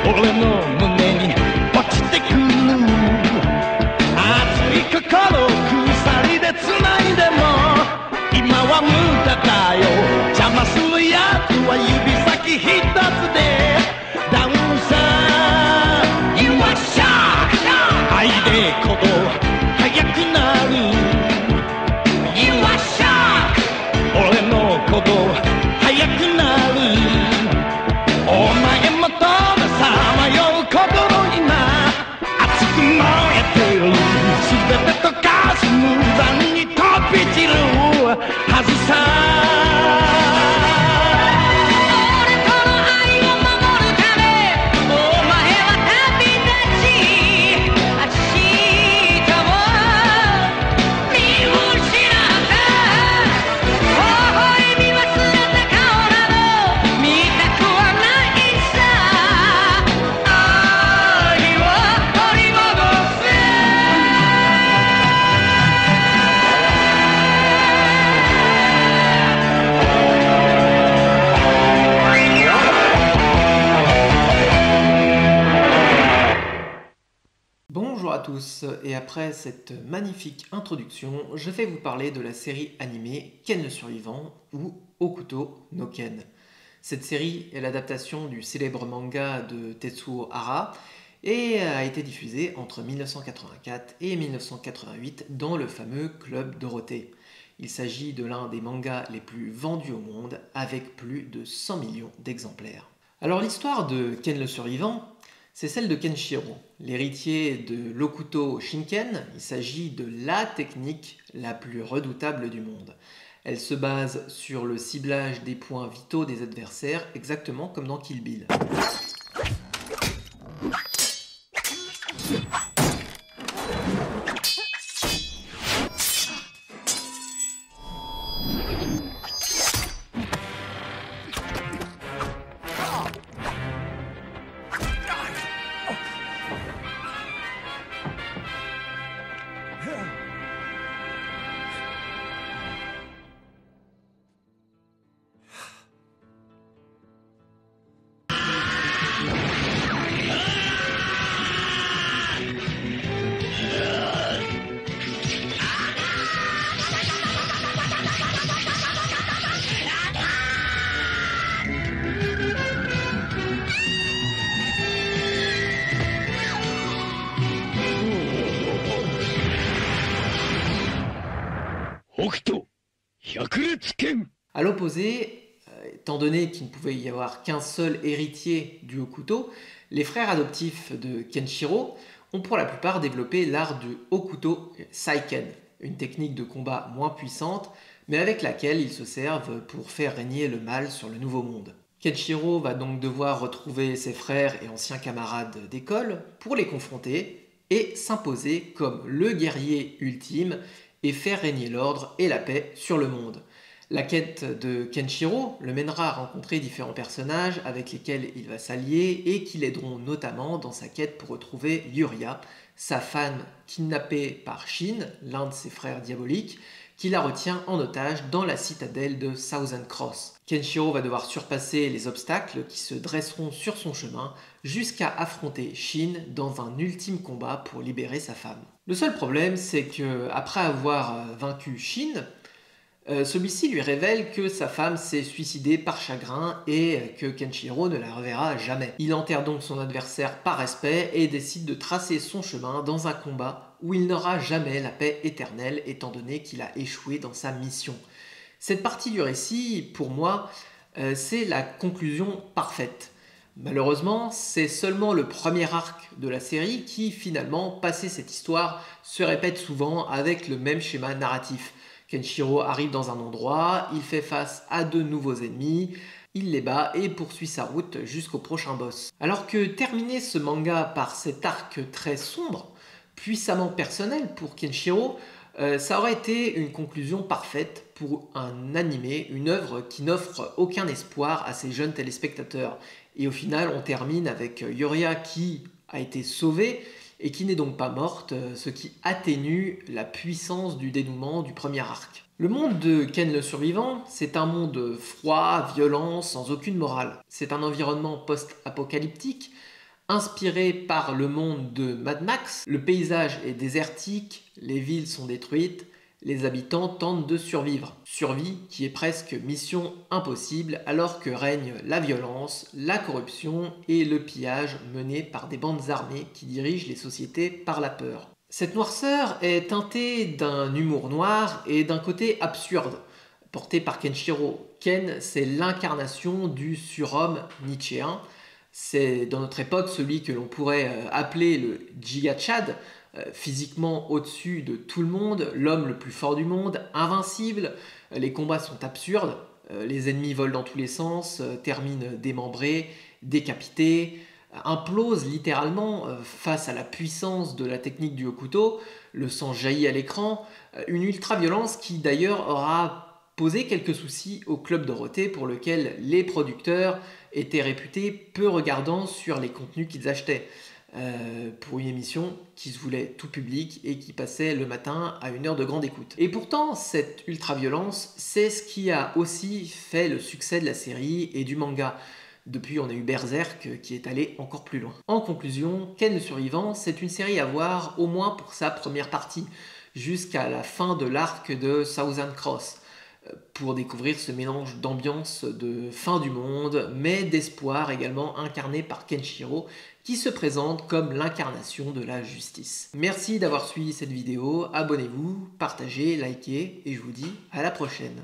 俺の胸に落ちてくる熱い心鎖で繋いでも今は無駄だよ邪魔するやつは指先一つでダウンさ You are shark 愛で鼓動速くなる You are shark 俺の鼓動速くなるお前もとのさまよう心今熱く燃えてる全て溶かす無残に飛び散るはずさ俺との愛を守るためお前は旅立ち明日を見失った微笑み忘れた顔など見たくはないさ愛を取り戻せBonjour à tous, et après cette magnifique introduction, je vais vous parler de la série animée Ken le Survivant ou Hokuto no Ken. Cette série est l'adaptation du célèbre manga de Tetsuo Hara et a été diffusée entre 1984 et 1988 dans le fameux Club Dorothée. Il s'agit de l'un des mangas les plus vendus au monde avec plus de 100 millions d'exemplaires. Alors l'histoire de Ken le Survivant, c'est celle de Kenshiro, l'héritier de l'Hokuto Shinken. Il s'agit de la technique la plus redoutable du monde. Elle se base sur le ciblage des points vitaux des adversaires, exactement comme dans Kill Bill. A l'opposé, étant donné qu'il ne pouvait y avoir qu'un seul héritier du Hokuto, les frères adoptifs de Kenshiro ont pour la plupart développé l'art du Hokuto Saiken, une technique de combat moins puissante, mais avec laquelle ils se servent pour faire régner le mal sur le Nouveau Monde. Kenshiro va donc devoir retrouver ses frères et anciens camarades d'école pour les confronter et s'imposer comme le guerrier ultime et faire régner l'ordre et la paix sur le monde. La quête de Kenshiro le mènera à rencontrer différents personnages avec lesquels il va s'allier et qui l'aideront notamment dans sa quête pour retrouver Yuria, sa femme kidnappée par Shin, l'un de ses frères diaboliques, qui la retient en otage dans la citadelle de Thousand Cross. Kenshiro va devoir surpasser les obstacles qui se dresseront sur son chemin jusqu'à affronter Shin dans un ultime combat pour libérer sa femme. Le seul problème, c'est que après avoir vaincu Shin, celui-ci lui révèle que sa femme s'est suicidée par chagrin et que Kenshiro ne la reverra jamais. Il enterre donc son adversaire par respect et décide de tracer son chemin dans un combat où il n'aura jamais la paix éternelle étant donné qu'il a échoué dans sa mission. Cette partie du récit, pour moi, c'est la conclusion parfaite. Malheureusement, c'est seulement le premier arc de la série qui, finalement, passé cette histoire, se répète souvent avec le même schéma narratif. Kenshiro arrive dans un endroit, il fait face à de nouveaux ennemis, il les bat et poursuit sa route jusqu'au prochain boss. Alors que terminer ce manga par cet arc très sombre, puissamment personnel pour Kenshiro, ça aurait été une conclusion parfaite pour un animé, une œuvre qui n'offre aucun espoir à ses jeunes téléspectateurs. Et au final, on termine avec Yuria qui a été sauvée et qui n'est donc pas morte, ce qui atténue la puissance du dénouement du premier arc. Le monde de Ken le Survivant, c'est un monde froid, violent, sans aucune morale. C'est un environnement post-apocalyptique, Inspiré par le monde de Mad Max, le paysage est désertique, les villes sont détruites, les habitants tentent de survivre. Survie qui est presque mission impossible alors que règne la violence, la corruption et le pillage menés par des bandes armées qui dirigent les sociétés par la peur. Cette noirceur est teintée d'un humour noir et d'un côté absurde, porté par Kenshiro. Ken, c'est l'incarnation du surhomme nietzschéen. C'est dans notre époque celui que l'on pourrait appeler le Giga Chad, physiquement au-dessus de tout le monde, l'homme le plus fort du monde, invincible. Les combats sont absurdes, les ennemis volent dans tous les sens, terminent démembrés, décapités, implosent littéralement face à la puissance de la technique du Hokuto. Le sang jaillit à l'écran, une ultra-violence qui d'ailleurs aura posé quelques soucis au Club Dorothée pour lequel les producteurs étaient réputés peu regardants sur les contenus qu'ils achetaient. Pour une émission qui se voulait tout public et qui passait le matin à une heure de grande écoute. Et pourtant, cette ultra-violence, c'est ce qui a aussi fait le succès de la série et du manga. Depuis, on a eu Berserk qui est allé encore plus loin. En conclusion, Ken le Survivant, c'est une série à voir au moins pour sa première partie, jusqu'à la fin de l'arc de Thousand Cross, pour découvrir ce mélange d'ambiance de fin du monde, mais d'espoir également incarné par Kenshiro, qui se présente comme l'incarnation de la justice. Merci d'avoir suivi cette vidéo, abonnez-vous, partagez, likez, et je vous dis à la prochaine.